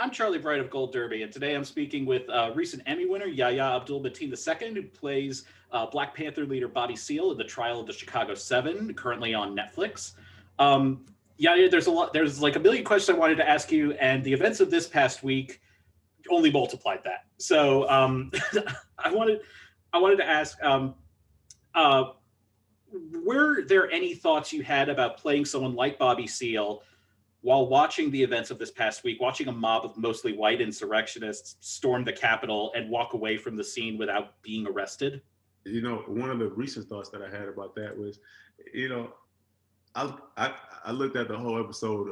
I'm Charlie Bright of Gold Derby, and today I'm speaking with recent Emmy winner Yahya Abdul-Mateen II, who plays Black Panther leader Bobby Seale in the trial of the Chicago Seven, currently on Netflix. Yahya, there's like a million questions I wanted to ask you, and the events of this past week only multiplied that. So I wanted, I wanted to ask, uh, were there any thoughts you had about playing someone like Bobby Seale while watching the events of this past week, watching a mob of mostly white insurrectionists storm the Capitol and walk away from the scene without being arrested? One of the recent thoughts that I had about that was, you know, I looked at the whole episode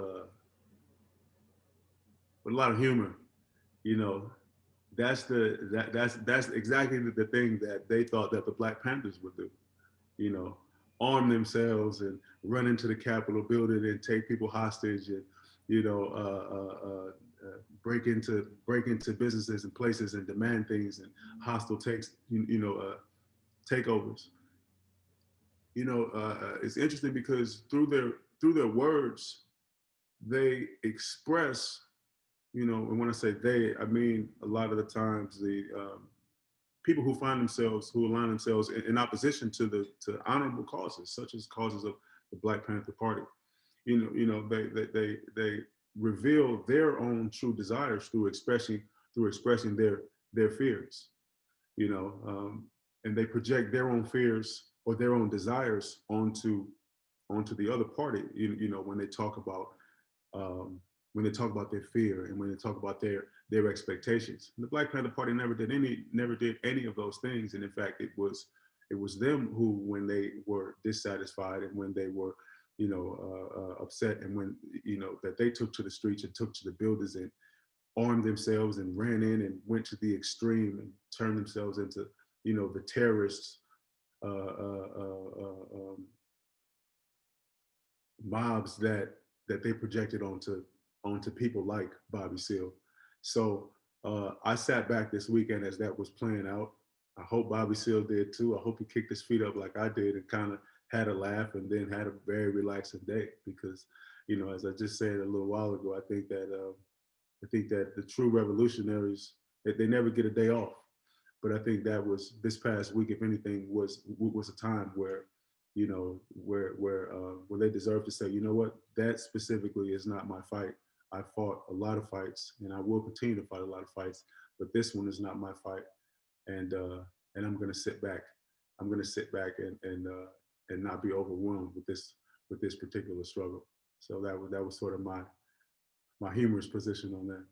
with a lot of humor. You know, that's exactly the thing that they thought that the Black Panthers would do. You know, arm themselves and run into the Capitol building and take people hostage and you know break into businesses and places and demand things and hostile takeovers. It's interesting because through their words, they express, and when I say they, I mean a lot of the times the people who align themselves in opposition to honorable causes, such as causes of the Black Panther Party. They reveal their own true desires through expressing their fears. You know, and they project their own fears or their own desires onto the other party. When they talk about their fear and when they talk about their expectations. And the Black Panther Party never did any of those things. And in fact, it was them who, when they were dissatisfied and when they were, upset, and when that they took to the streets and took to the buildings and armed themselves and ran in and went to the extreme and turned themselves into, the terrorists, mobs that they projected onto people like Bobby Seale. So I sat back this weekend as that was playing out. I hope Bobby Seale did too. I hope he kicked his feet up like I did and kind of had a laugh and then had a very relaxing day because, as I just said a little while ago, I think that the true revolutionaries, they never get a day off. But I think that was this past week, if anything, was a time where, where they deserve to say, you know what, that specifically is not my fight. I fought a lot of fights, and I will continue to fight a lot of fights, but this one is not my fight, and I'm going to sit back. I'm going to sit back and not be overwhelmed with this particular struggle. So that was sort of my humorous position on that.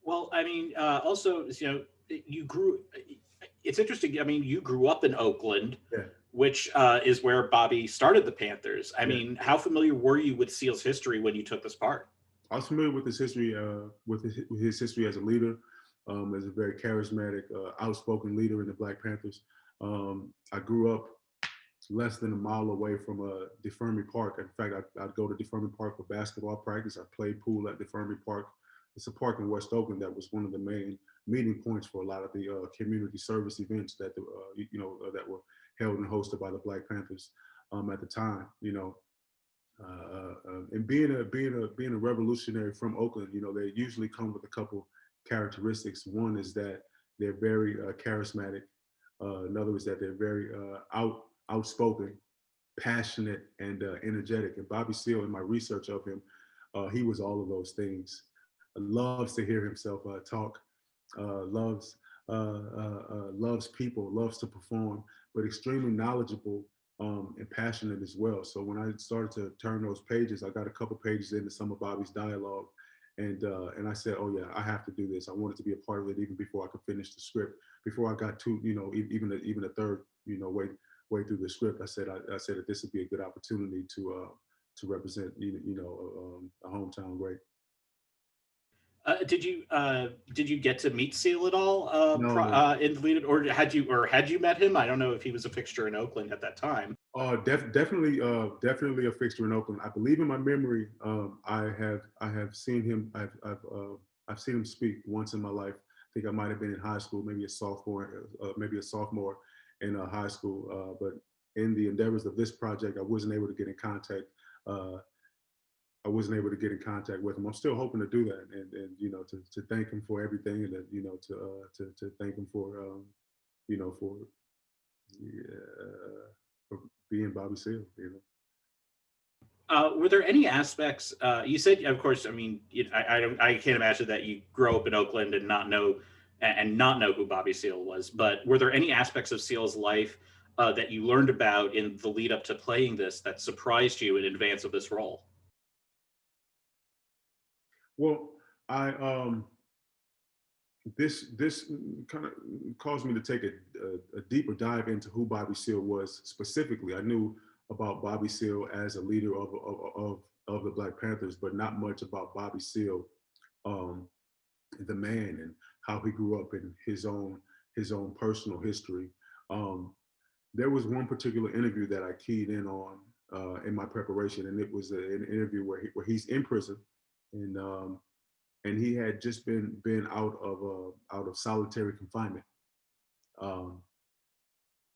Well, I mean, also, you grew. It's interesting. I mean, you grew up in Oakland, Yeah, which is where Bobby started the Panthers. I yeah. mean, how familiar were you with Seale's history when you took this part? I was familiar with his history, with his history as a leader, as a very charismatic, outspoken leader in the Black Panthers. I grew up less than a mile away from DeFermi Park. In fact, I'd go to DeFermi Park for basketball practice. I played pool at DeFermi Park. It's a park in West Oakland that was one of the main meeting points for a lot of the community service events that were held and hosted by the Black Panthers at the time. And being a revolutionary from Oakland, they usually come with a couple characteristics. One is that they're very charismatic. Another is that they're very outspoken, passionate, and energetic. And Bobby Seale, in my research of him, he was all of those things. Loves to hear himself talk. Loves loves people. Loves to perform, but extremely knowledgeable and passionate as well. So when I started to turn those pages, I got a couple pages into some of Bobby's dialogue, and I said, oh yeah, I have to do this. I wanted to be a part of it even before I could finish the script. Before I got to even a third way through the script, I said that this would be a good opportunity to represent a hometown great. Did you get to meet Seal at all No, in the lead, or had you met him? I don't know if he was a fixture in Oakland at that time. definitely a fixture in Oakland. I believe in my memory, I have seen him. I've seen him speak once in my life. I think I might have been in high school, maybe a sophomore in high school. But in the endeavors of this project, I wasn't able to get in contact uh, I wasn't able to get in contact with him. I'm still hoping to do that, and you know, to thank him for everything, and you know, to thank him for you know, for being Bobby Seale. You know. Were there any aspects? You said, of course. I mean, I can't imagine that you grow up in Oakland and not know who Bobby Seale was. But were there any aspects of Seale's life that you learned about in the lead up to playing this that surprised you in advance of this role? Well, I this kind of caused me to take a deeper dive into who Bobby Seale was specifically. I knew about Bobby Seale as a leader of the Black Panthers, but not much about Bobby Seale, um, the man, and how he grew up in his own personal history. Um, there was one particular interview that I keyed in my preparation, and it was an interview where he's in prison, and and he had just been out of solitary confinement, um,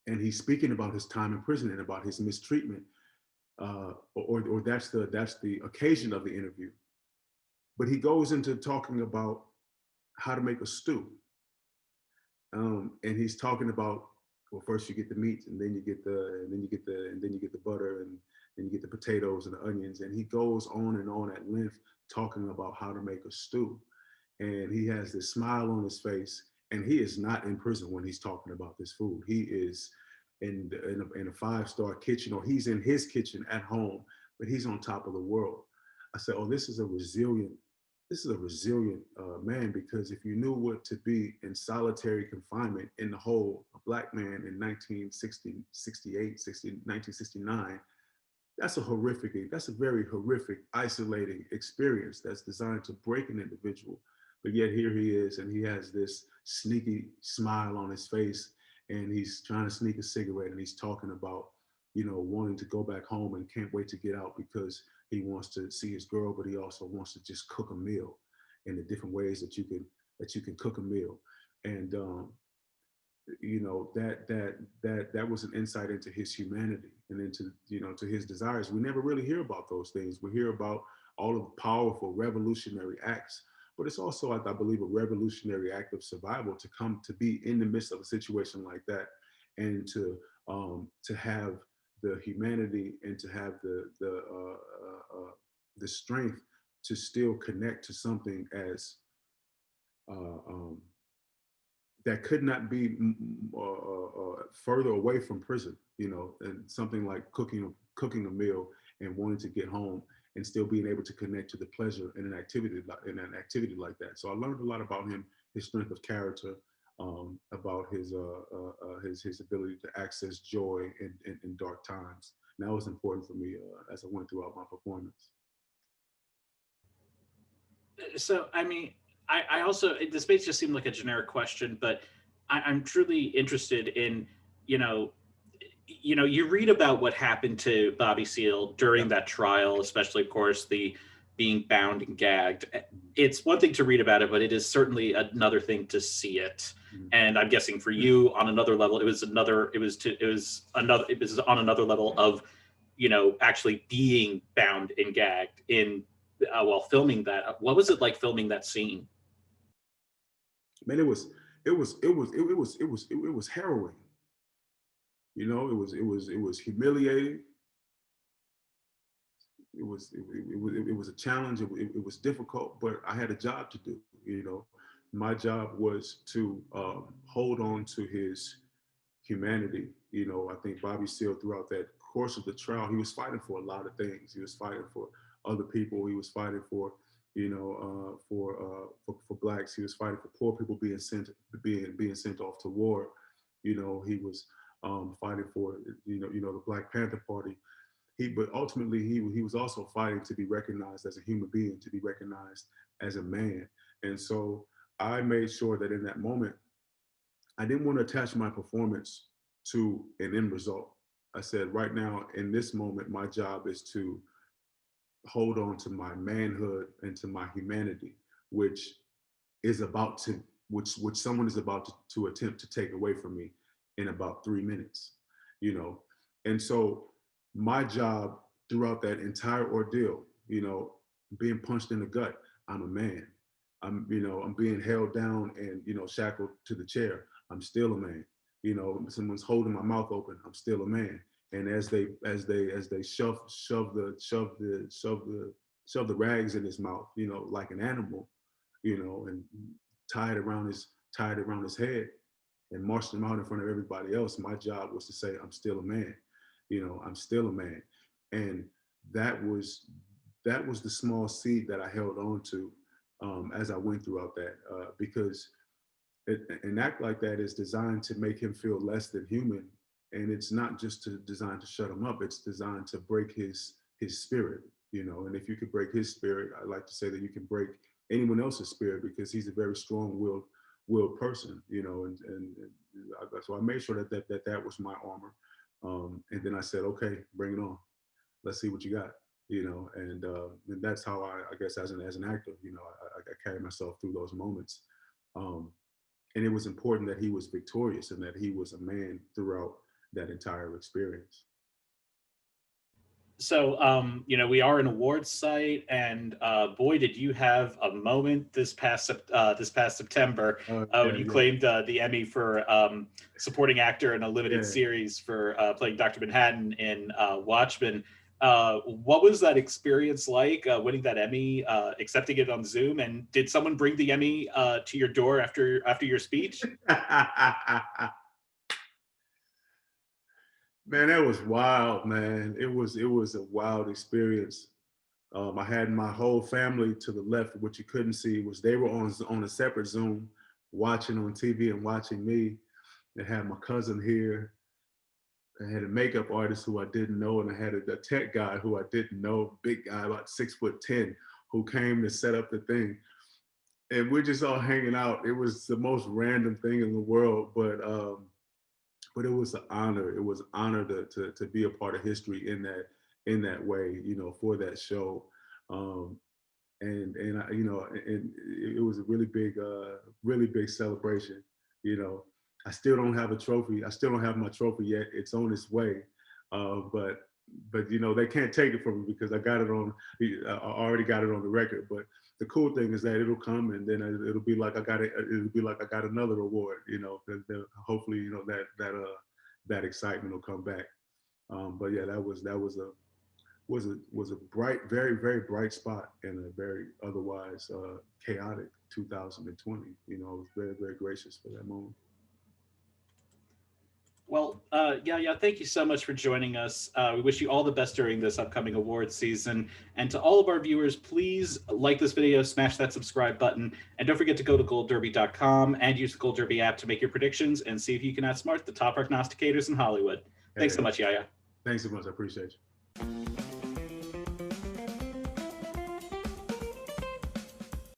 and he's speaking about his time in prison and about his mistreatment, or that's the occasion of the interview. But he goes into talking about how to make a stew, and he's talking about, well, first you get the meat, and then you get the butter, and then you get the potatoes and the onions, and he goes on at length talking about how to make a stew. And he has this smile on his face, and he is not in prison when he's talking about this food. He is in a five-star kitchen, or he's in his kitchen at home, but he's on top of the world. I said, oh, this is a resilient man, because if you knew what to be in solitary confinement in the hole, a Black man in 1960, 68, 60, 1969, that's a very horrific, isolating experience that's designed to break an individual. But yet here he is, and he has this sneaky smile on his face, and he's trying to sneak a cigarette, and he's talking about, you know, wanting to go back home and can't wait to get out because he wants to see his girl, but he also wants to just cook a meal in the different ways that you can cook a meal. And you know, that was an insight into his humanity and into, you know, to his desires. We never really hear about those things. We hear about all of the powerful revolutionary acts, but it's also, I believe, a revolutionary act of survival to come to be in the midst of a situation like that, and to have the humanity and to have the strength to still connect to something as that could not be further away from prison, you know, and something like cooking a meal and wanting to get home and still being able to connect to the pleasure in an activity like that. So I learned a lot about him, his strength of character, about his ability to access joy in dark times. And that was important for me as I went throughout my performance. So, I mean, I also, this may just seem like a generic question, but I'm truly interested in, you know, you read about what happened to Bobby Seale during that trial, especially, of course, the being bound and gagged. It's one thing to read about it, but it is certainly another thing to see it. Mhm. And I'm guessing for you, on another level, it was on another level of, you know, actually being bound and gagged in while filming that. What was it like filming that scene? Man, it was harrowing. You know, it was humiliating. It was a challenge. It was difficult, but I had a job to do. You know, my job was to hold on to his humanity. You know, I think Bobby Seale, throughout that course of the trial, he was fighting for a lot of things. He was fighting for other people. He was fighting for, you know, for blacks. He was fighting for poor people being sent off to war. You know, he was fighting for, the Black Panther Party. But ultimately he was also fighting to be recognized as a human being, to be recognized as a man. And so I made sure that in that moment, I didn't want to attach my performance to an end result. I said, right now, in this moment, my job is to hold on to my manhood and to my humanity, which is about to, which someone is about to attempt to take away from me in about 3 minutes, you know? And so my job throughout that entire ordeal, you know, being punched in the gut, I'm a man. I'm being held down and, shackled to the chair. I'm still a man. Someone's holding my mouth open. I'm still a man. And as they shove the rags in his mouth, like an animal, and tied around his head and marched him out in front of everybody else. My job was to say, I'm still a man. I'm still a man. And that was the small seed that I held on to as I went throughout that, because an act like that is designed to make him feel less than human, and it's not just designed to shut him up. It's designed to break his spirit, And if you could break his spirit, I like to say that you can break anyone else's spirit, because he's a very strong-willed person, and so I made sure that was my armor, and then I said, okay, bring it on. Let's see what you got. And that's how I guess as an actor, I carry myself through those moments. And it was important that he was victorious and that he was a man throughout that entire experience. So, we are an awards site, and boy, did you have a moment this past September when you claimed the Emmy for supporting actor in a limited series for playing Dr. Manhattan in Watchmen. What was that experience like, winning that Emmy, accepting it on Zoom, and did someone bring the Emmy to your door after your speech? Man, that was wild, man. It was a wild experience. I had my whole family to the left. What you couldn't see was they were on a separate Zoom, watching on TV and watching me. I had my cousin here. I had a makeup artist who I didn't know, and I had a tech guy who I didn't know, big guy, about 6'10", who came to set up the thing. And we're just all hanging out. It was the most random thing in the world, but it was an honor. It was an honor to be a part of history in that way, for that show. And it was a really big celebration. I still don't have a trophy. I still don't have my trophy yet. It's on its way, but they can't take it from me because I already got it on the record. But the cool thing is that it'll come, and then it'll be like I got another award. Hopefully, that excitement will come back. But yeah, that was a bright, very, very bright spot in a very otherwise chaotic 2020. I was very, very gracious for that moment. Well, yeah, thank you so much for joining us. We wish you all the best during this upcoming awards season. And to all of our viewers, please like this video, smash that subscribe button, and don't forget to go to goldderby.com and use the Gold Derby app to make your predictions and see if you can outsmart the top prognosticators in Hollywood. Thanks so much, Yahya. Thanks so much. I appreciate you.